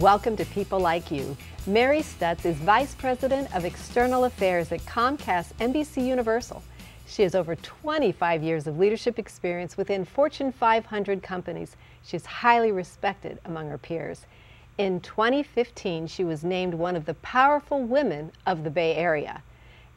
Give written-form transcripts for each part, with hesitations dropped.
Welcome to People Like You. Mary Stutts is Vice President of External Affairs at Comcast NBC Universal. She has over 25 years of leadership experience within Fortune 500 companies. She is highly respected among her peers. In 2015, she was named one of the powerful women of the Bay Area.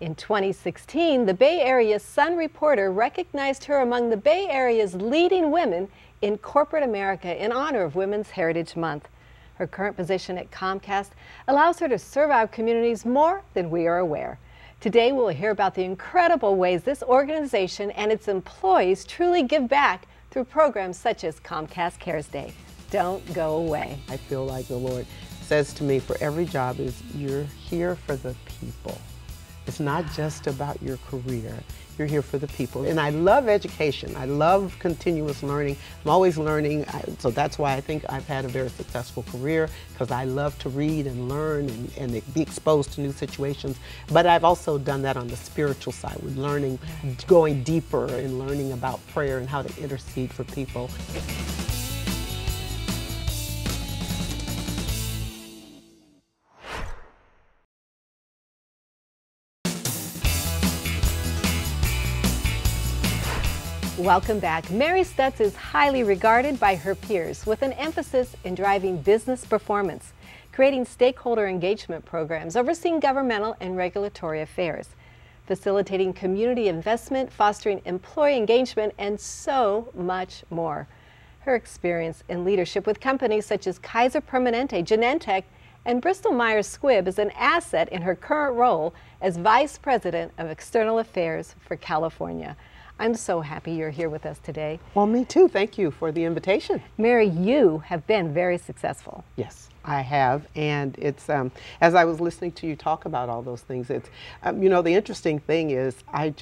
In 2016, the Bay Area Sun reporter recognized her among the Bay Area's leading women in corporate America in honor of Women's Heritage Month. Her current position at Comcast allows her to serve our communities more than we are aware. Today, we'll hear about the incredible ways this organization and its employees truly give back through programs such as Comcast Cares Day. Don't go away. I feel like the Lord says to me, for every job is you're here for the people. It's not just about your career. You're here for the people. And I love education. I love continuous learning. I'm always learning. So that's why I think I've had a very successful career, because I love to read and learn and be exposed to new situations. But I've also done that on the spiritual side with learning, going deeper and learning about prayer and how to intercede for people. Welcome back. Mary Stutts is highly regarded by her peers with an emphasis in driving business performance, creating stakeholder engagement programs, overseeing governmental and regulatory affairs, facilitating community investment, fostering employee engagement, and so much more. Her experience in leadership with companies such as Kaiser Permanente, Genentech, and Bristol-Myers Squibb is an asset in her current role as Vice President of External Affairs for California. I'm so happy you're here with us today. Well, me too. Thank you for the invitation. Mary, you have been very successful. Yes, I have. And it's, as I was listening to you talk about all those things, it's, you know, the interesting thing is I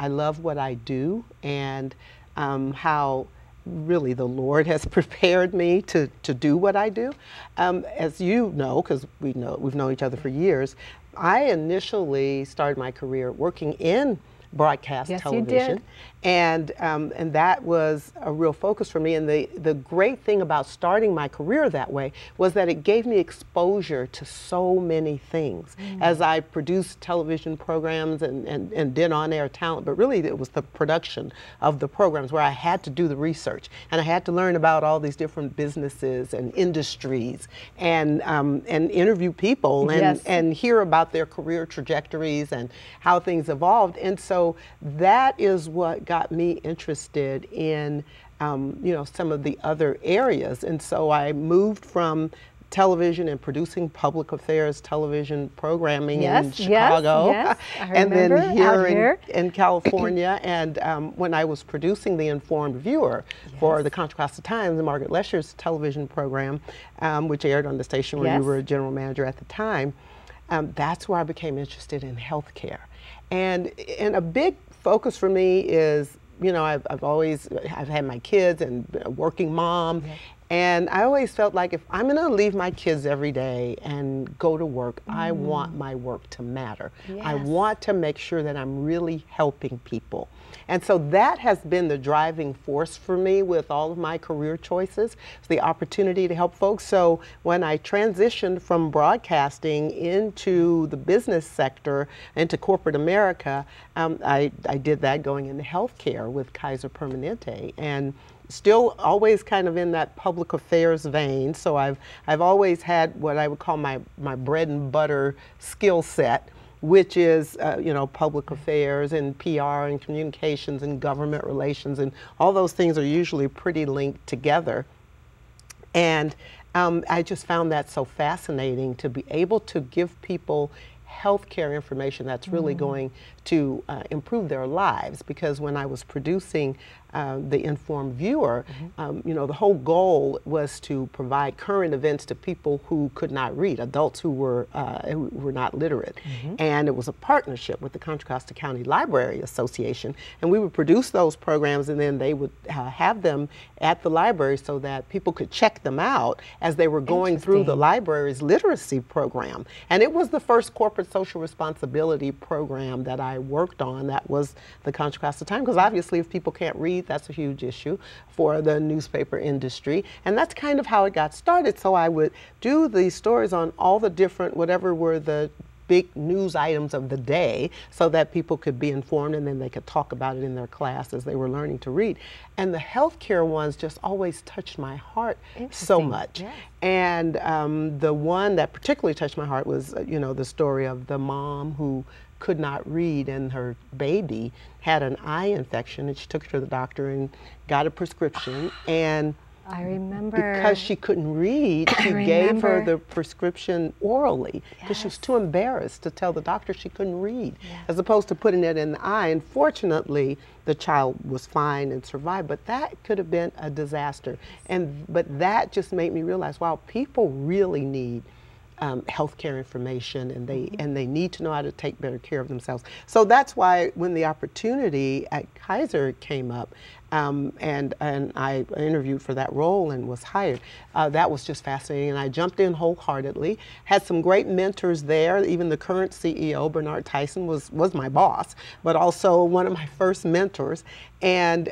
love what I do, and how really the Lord has prepared me to do what I do. As you know, because we've known each other for years, I initially started my career working in broadcast television. You did. And that was a real focus for me. And the great thing about starting my career that way was that it gave me exposure to so many things as I produced television programs and did on-air talent. But really, it was the production of the programs where I had to do the research, and I had to learn about all these different businesses and industries, and interview people and hear about their career trajectories and how things evolved. And so that is what got me interested in, you know, some of the other areas. And so I moved from television and producing public affairs television programming in Chicago, and then here in California. And when I was producing The Informed Viewer for the Contra Costa Times and Margaret Lesher's television program, which aired on the station where you were a general manager at the time, that's where I became interested in healthcare. And a big focus for me is, you know, I've had my kids and been a working mom, and I always felt like if I'm gonna leave my kids every day and go to work, I want my work to matter. I want to make sure that I'm really helping people. And so that has been the driving force for me with all of my career choices, the opportunity to help folks. So when I transitioned from broadcasting into the business sector, into corporate America, I did that going into healthcare with Kaiser Permanente, and still always kind of in that public affairs vein. So I've always had what I would call my bread and butter skill set, which is, you know, public affairs and PR and communications and government relations, and all those things are usually pretty linked together. And I just found that so fascinating to be able to give people healthcare information that's really going to improve their lives. Because when I was producing The Informed Viewer, you know, the whole goal was to provide current events to people who could not read, adults who were not literate. And it was a partnership with the Contra Costa County Library Association, and we would produce those programs, and then they would have them at the library so that people could check them out as they were going through the library's literacy program. And it was the first corporate corporate social responsibility program that I worked on that was the Contra Costa Times, because obviously if people can't read, that's a huge issue for the newspaper industry. And that's kind of how it got started. So I would do these stories on all the different, whatever were the big news items of the day, so that people could be informed and then they could talk about it in their class as they were learning to read. And the healthcare ones just always touched my heart so much. Yes. And the one that particularly touched my heart was, the story of the mom who could not read and her baby had an eye infection, and she took her to the doctor and got a prescription. And I remember. Because she couldn't read, she gave her the prescription orally because she was too embarrassed to tell the doctor she couldn't read, as opposed to putting it in the eye. And fortunately, the child was fine and survived, but that could have been a disaster. But that just made me realize, wow, people really need healthcare information, and they need to know how to take better care of themselves. So that's why when the opportunity at Kaiser came up, and I interviewed for that role and was hired, that was just fascinating, and I jumped in wholeheartedly. Had some great mentors there. Even the current CEO, Bernard Tyson, was my boss, but also one of my first mentors, and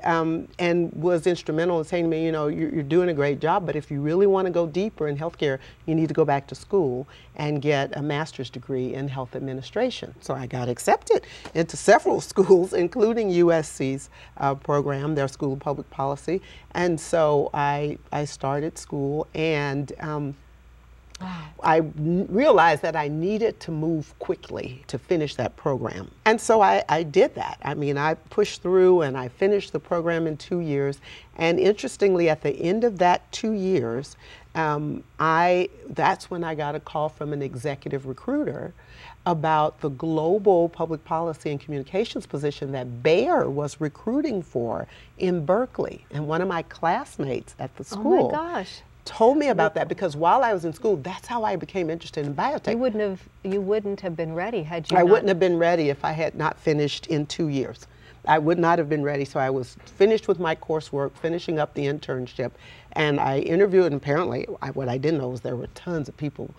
was instrumental in saying to me, you're doing a great job, but if you really want to go deeper in healthcare, you need to go back to school and get a master's degree in health administration. So I got accepted into several schools, including USC's program, their School of Public Policy. And so I started school, and I realized that I needed to move quickly to finish that program. And so I did that. I mean, I pushed through and I finished the program in 2 years. And interestingly, at the end of that 2 years, that's when I got a call from an executive recruiter about the global public policy and communications position that Bayer was recruiting for in Berkeley. And one of my classmates at the school told me about that, because while I was in school, that's how I became interested in biotech. You wouldn't have been ready had you I wouldn't have been ready if I had not finished in 2 years. I would not have been ready. So I was finished with my coursework, finishing up the internship, and I interviewed, and apparently what I didn't know was there were tons of people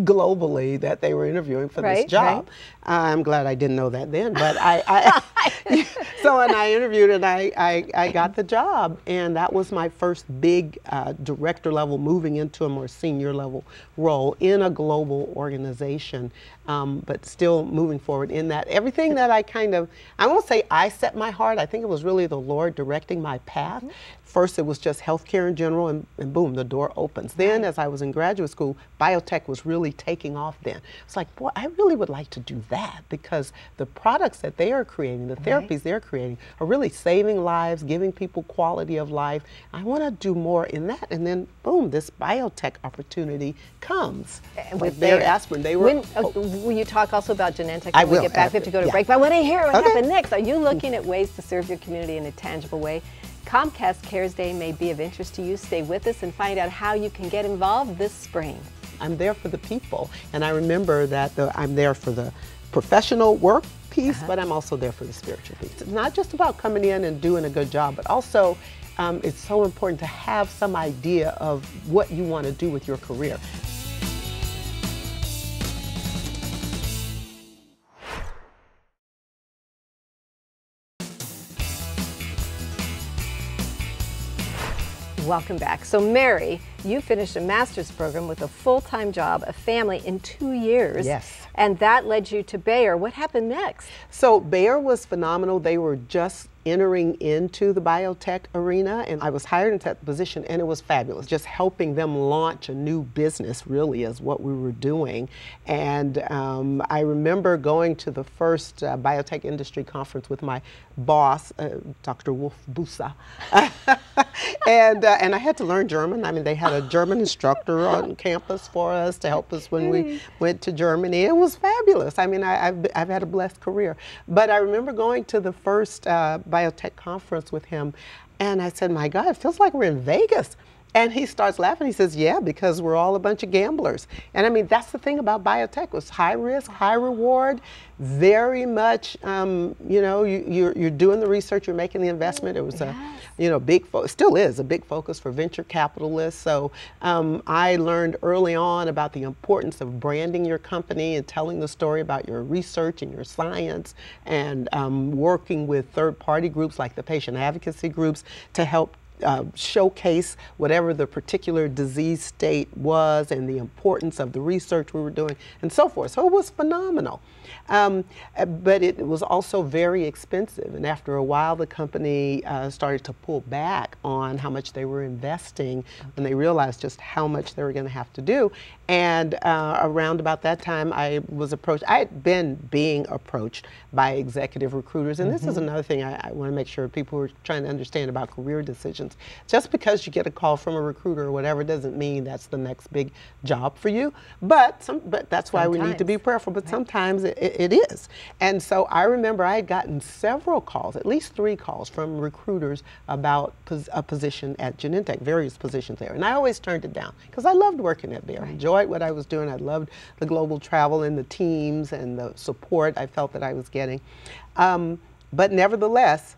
globally that they were interviewing for this job. I'm glad I didn't know that then, but so when I interviewed and I got the job, and that was my first big director level, moving into a more senior level role in a global organization, but still moving forward in that. Everything that I won't say I set my heart, I think it was really the Lord directing my path. First, it was just healthcare in general, and boom, the door opens. Then, as I was in graduate school, biotech was really taking off then. It's like, boy, I really would like to do that, because the products that they are creating, the therapies they're creating, are really saving lives, giving people quality of life. I want to do more in that. And then, boom, this biotech opportunity comes. With Bayer aspirin, they were... Will you talk also about Genentech I when will, we get back? We have to go to break, but I want to hear what happened next. Are you looking at ways to serve your community in a tangible way? Comcast Cares Day may be of interest to you. Stay with us and find out how you can get involved this spring. I'm there for the people, and I remember that I'm there for the professional work piece, but I'm also there for the spiritual piece. It's not just about coming in and doing a good job, but also it's so important to have some idea of what you want to do with your career. Welcome back. So Mary, you finished a master's program with a full-time job, a family in 2 years. Yes. And that led you to Bayer. What happened next? So Bayer was phenomenal. They were just entering into the biotech arena, and I was hired into that position, and it was fabulous. Just helping them launch a new business really is what we were doing. And I remember going to the first biotech industry conference with my boss, Dr. Wolf Busa, and I had to learn German. I mean, they had a German instructor on campus for us to help us when we went to Germany. It was fabulous. I mean, I've had a blessed career. But I remember going to the first biotech conference with him, and I said, my God, it feels like we're in Vegas. And he starts laughing. He says, yeah, because we're all a bunch of gamblers. And I mean, that's the thing about biotech. It was high risk, high reward, very much, you know, you're doing the research, you're making the investment. It was a, you know, still is a big focus for venture capitalists. So I learned early on about the importance of branding your company and telling the story about your research and your science, and working with third-party groups like the patient advocacy groups to help showcase whatever the particular disease state was and the importance of the research we were doing and so forth. So it was phenomenal. But it was also very expensive, and after a while the company started to pull back on how much they were investing when they realized just how much they were going to have to do. And around about that time I was approached, I had been being approached by executive recruiters, and this is another thing I want to make sure people are trying to understand about career decisions. Just because you get a call from a recruiter or whatever doesn't mean that's the next big job for you, but that's why we need to be prayerful, but sometimes it is. And so I remember I had gotten several calls, at least 3 calls from recruiters about a position at Genentech, various positions there. And I always turned it down because I loved working at Bayer. I enjoyed what I was doing. I loved the global travel and the teams and the support I felt that I was getting. But nevertheless,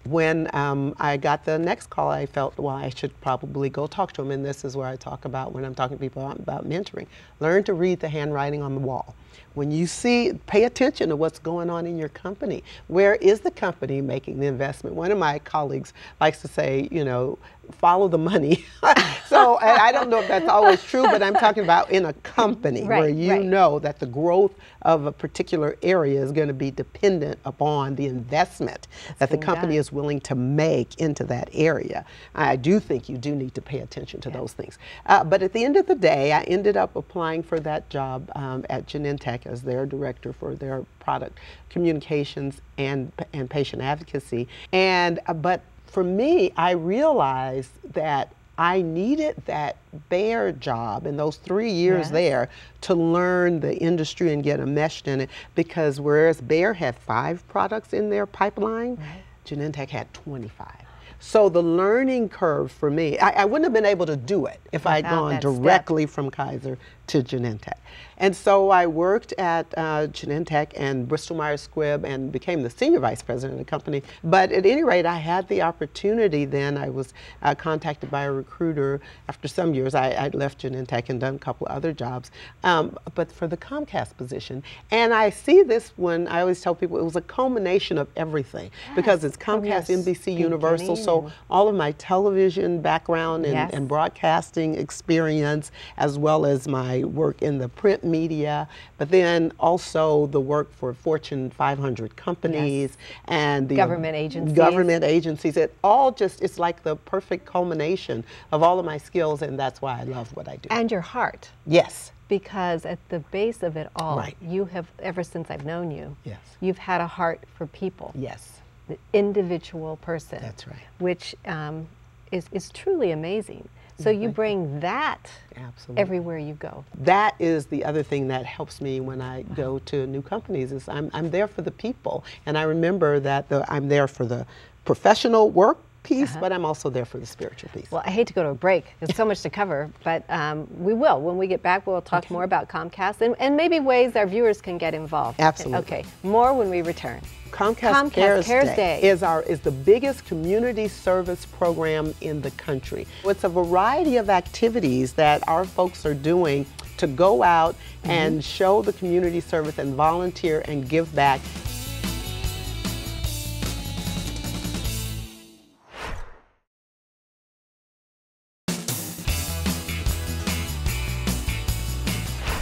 when I got the next call, I felt, well, I should probably go talk to him. And this is where I talk about, when I'm talking to people about mentoring, learn to read the handwriting on the wall. When you see, pay attention to what's going on in your company. Where is the company making the investment? One of my colleagues likes to say, you know, follow the money. So I don't know if that's always true, but I'm talking about in a company where you know that the growth of a particular area is going to be dependent upon the investment that the company is willing to make into that area. I do think you do need to pay attention to those things. But at the end of the day, I ended up applying for that job at Genentech as their director for their product communications and patient advocacy. And but for me, I realized that I needed that Bayer job in those 3 years there to learn the industry and get enmeshed in it, because whereas Bayer had 5 products in their pipeline, Genentech had 25. So the learning curve for me, I wouldn't have been able to do it if I had gone directly from Kaiser to Genentech. And so I worked at Genentech and Bristol Myers Squibb and became the senior vice president of the company. But at any rate, I had the opportunity then. I was contacted by a recruiter after some years. I'd left Genentech and done a couple of other jobs, but for the Comcast position. And I see this when I always tell people it was a culmination of everything, because it's Comcast, NBC, Universal. So all of my television background and broadcasting experience, as well as my work in the print media, but then also the work for Fortune 500 companies and the government agencies. It all just, it's like the perfect culmination of all of my skills, and that's why I love what I do. And your heart. Yes. Because at the base of it all, you have, ever since I've known you, you've had a heart for people. Yes. The individual person. That's right. Which is truly amazing. So you bring that everywhere you go. That is the other thing that helps me when I go to new companies, is I'm there for the people. And I remember that I'm there for the professional work piece, but I'm also there for the spiritual piece. Well, I hate to go to a break. There's so much to cover, but we will. When we get back, we'll talk more about Comcast and maybe ways our viewers can get involved. Absolutely. Okay, more when we return. Comcast Cares Day is the biggest community service program in the country. It's a variety of activities that our folks are doing to go out and show the community service and volunteer and give back.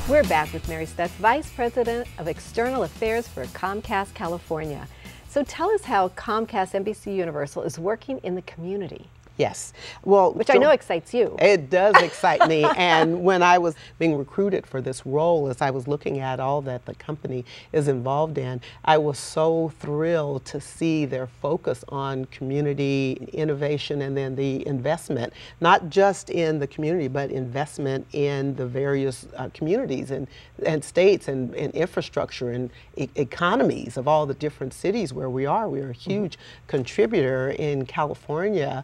We're back with Mary Stutts, Vice President of External Affairs for Comcast California. So tell us how Comcast NBC Universal is working in the community. Yes. Well, which I know excites you. It does excite me. And when I was being recruited for this role, as I was looking at all that the company is involved in, I was so thrilled to see their focus on community innovation and then the investment, not just in the community, but investment in the various communities and states and infrastructure and economies of all the different cities where we are. We are a huge contributor in California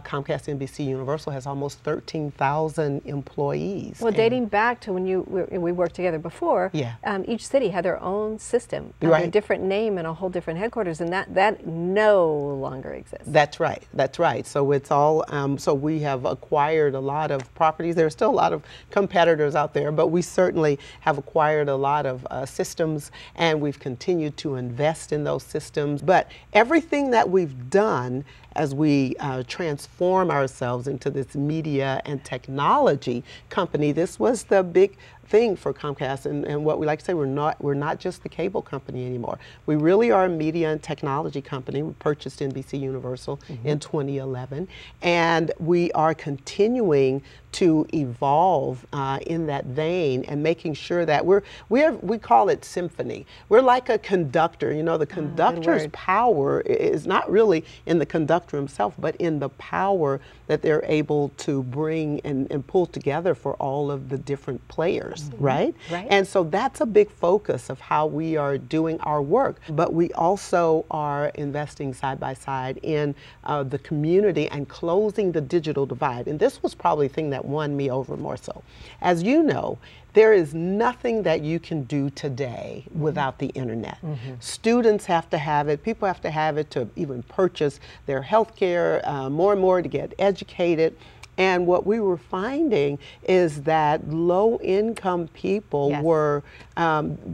Comcast NBC Universal has almost 13,000 employees. Well, dating back to when we worked together before, yeah. Each city had their own system, right. a different name and a whole different headquarters, and that no longer exists. That's right. That's right. So it's all. So we have acquired a lot of properties. There are still a lot of competitors out there, but we certainly have acquired a lot of systems, and we've continued to invest in those systems. But everything that we've done as we transform ourselves into this media and technology company, this was the big thing for Comcast, and what we like to say, we're not just the cable company anymore. We really are a media and technology company. We purchased NBC Universal in 2011, and we are continuing to evolve in that vein and making sure that we call it symphony. We're like a conductor. You know, the conductor's power is not really in the conductor himself, but in the power that they're able to bring and pull together for all of the different players, right? And so that's a big focus of how we are doing our work. But we also are investing side by side in the community and closing the digital divide. And this was probably the thing that won me over more so. As you know, there is nothing that you can do today without the internet. Students have to have it, people have to have it to even purchase their health care, more and more to get educated. And what we were finding is that low-income people were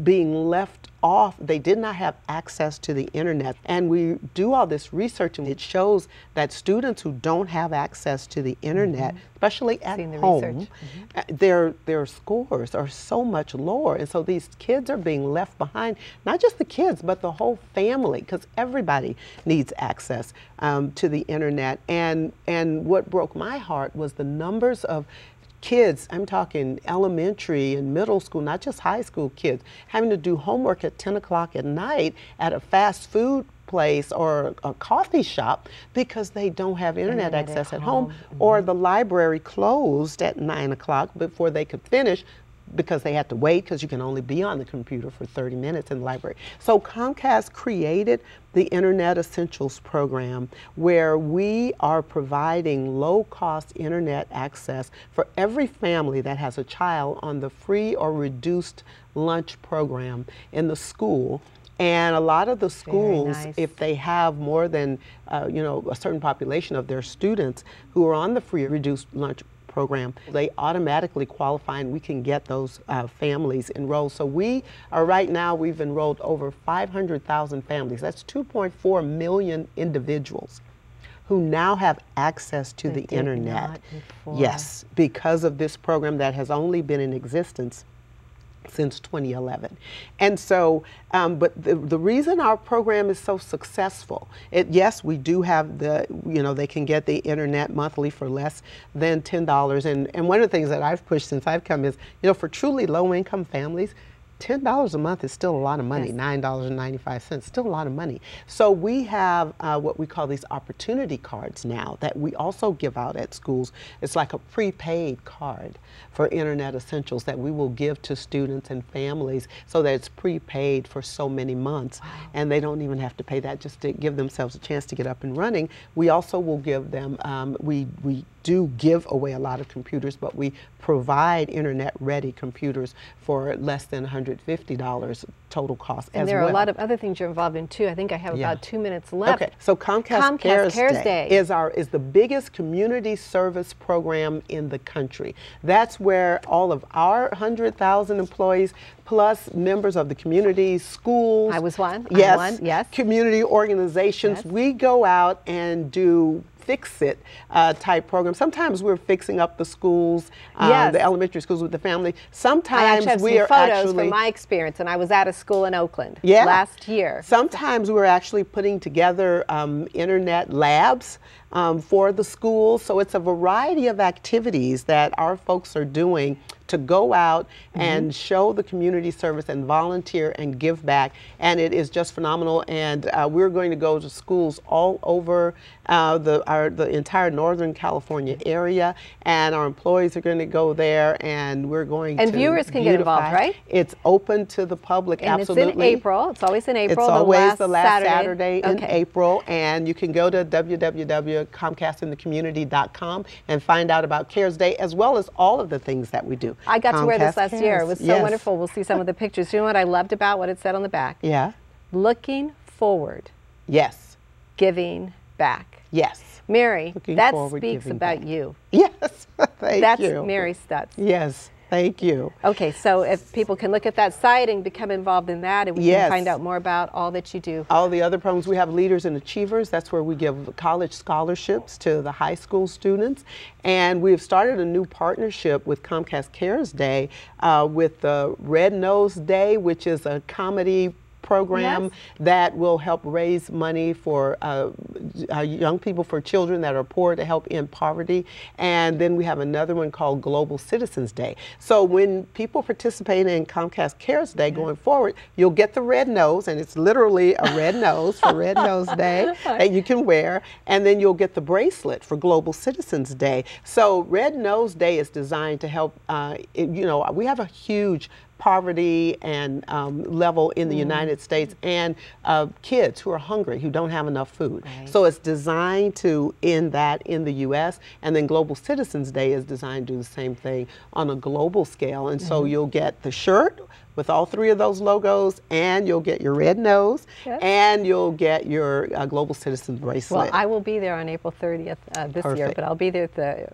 being left off. They did not have access to the internet. And we do all this research, and it shows that students who don't have access to the internet, especially at home, their scores are so much lower. And so these kids are being left behind, not just the kids, but the whole family, because everybody needs access to the internet. And what broke my heart was the numbers of kids, I'm talking elementary and middle school, not just high school kids, having to do homework at 10 o'clock at night at a fast food place or a coffee shop because they don't have internet access at home, or the library closed at 9 o'clock before they could finish because they had to wait, because you can only be on the computer for 30 minutes in the library. So Comcast created the Internet Essentials program, where we are providing low-cost internet access for every family that has a child on the free or reduced lunch program in the school. And a lot of the schools, if they have more than a certain population of their students who are on the free or reduced lunch program, they automatically qualify, and we can get those families enrolled. So we are right now, we've enrolled over 500,000 families. That's 2.4 million individuals who now have access to the internet. Yes, because of this program that has only been in existence since 2011. And so, but the reason our program is so successful, yes, we do have they can get the internet monthly for less than $10. And one of the things that I've pushed since I've come is, for truly low-income families, $10 a month is still a lot of money, $9.95, still a lot of money. So we have what we call these opportunity cards now that we also give out at schools. It's like a prepaid card for Internet Essentials that we will give to students and families so that it's prepaid for so many months. And they don't even have to pay that just to give themselves a chance to get up and running. We also will give them, we do give away a lot of computers, but we provide internet-ready computers for less than $150 total cost as well. And there are a lot of other things you're involved in too. I think I have about 2 minutes left. Okay, so Comcast Cares Day is the biggest community service program in the country. That's where all of our 100,000 employees plus members of the community, schools. I was one. Yes. Community organizations. We go out and do fix-it type program. Sometimes we're fixing up the schools, the elementary schools with the family. Sometimes we are photos from my experience, and I was at a school in Oakland last year. Sometimes we're actually putting together internet labs for the schools. So it's a variety of activities that our folks are doing to go out and show the community service and volunteer and give back. And it is just phenomenal. And we're going to go to schools all over the entire Northern California area. And our employees are going to go there, and we're going to And viewers can get involved, right? It's open to the public, and absolutely. It's in April. It's always in April. It's always the last Saturday in April. And you can go to www.comcast to ComcastInTheCommunity.com and find out about CARES Day, as well as all of the things that we do. I got to wear this last Cares. year. It was so wonderful. We'll see some of the pictures. You know what I loved about what it said on the back? Yeah. Looking forward. Yes. Giving back. Yes. Mary, Looking that forward, speaks giving about back. you. Yes. Thank That's you. Mary Stutts. Yes. Thank you. Okay, so if people can look at that site and become involved in that, and we can find out more about all that you do. All the other programs, we have Leaders and Achievers. That's where we give college scholarships to the high school students. And we've started a new partnership with Comcast CARES Day with the Red Nose Day, which is a comedy program that will help raise money for young people, for children that are poor, to help end poverty. And then we have another one called Global Citizens Day. So when people participate in Comcast CARES Day going forward, you'll get the red nose, and it's literally a red nose for Red Nose Day that you can wear, and then you'll get the bracelet for Global Citizens Day. So Red Nose Day is designed to help, you know, we have a huge poverty and level in the United States, and kids who are hungry, who don't have enough food. Right. So it's designed to end that in the U.S., and then Global Citizens Day is designed to do the same thing on a global scale. And so you'll get the shirt with all three of those logos, and you'll get your red nose, and you'll get your Global Citizen bracelet. Well, I will be there on April 30th this year, but I'll be there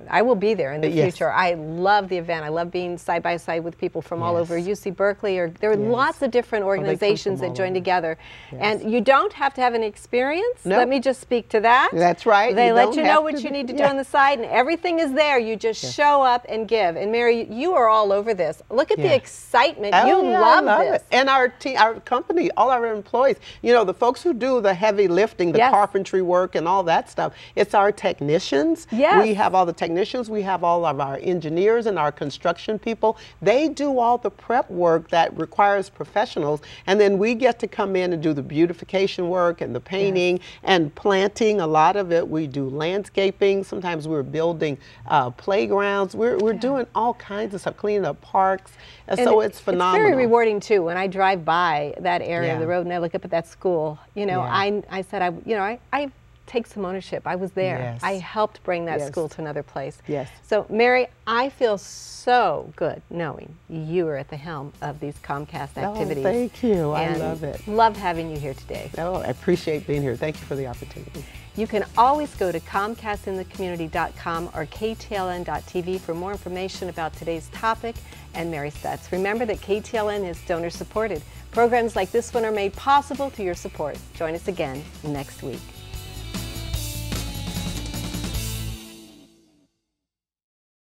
I will be there in the future. I love the event. I love being side by side with people from all over UC Berkeley, or there are lots of different organizations that join together. And you don't have to have an experience. Let me just speak to that. That's right. They let you know what you need to do on the side, and everything is there. You just show up and give. And Mary, you are all over this. Look at the excitement. You love this. It. And our company, all our employees, you know, the folks who do the heavy lifting, the carpentry work and all that stuff, it's our technicians. We have all the technicians, we have all of our engineers and our construction people. They do all the prep work that requires professionals, and then we get to come in and do the beautification work and the painting and planting. A lot of it we do landscaping. Sometimes we're building playgrounds. We're doing all kinds of stuff, cleaning up parks. And so it's phenomenal. It's very rewarding too. When I drive by that area of the road and I look up at that school, you know, I said, I take some ownership. I was there. I helped bring that school to another place. So Mary, I feel so good knowing you are at the helm of these Comcast activities. Oh, thank you. I love it. Love having you here today. Oh, I appreciate being here. Thank you for the opportunity. You can always go to ComcastInTheCommunity.com or KTLN.TV for more information about today's topic and Mary Stutts. Remember that KTLN is donor supported. Programs like this one are made possible through your support. Join us again next week.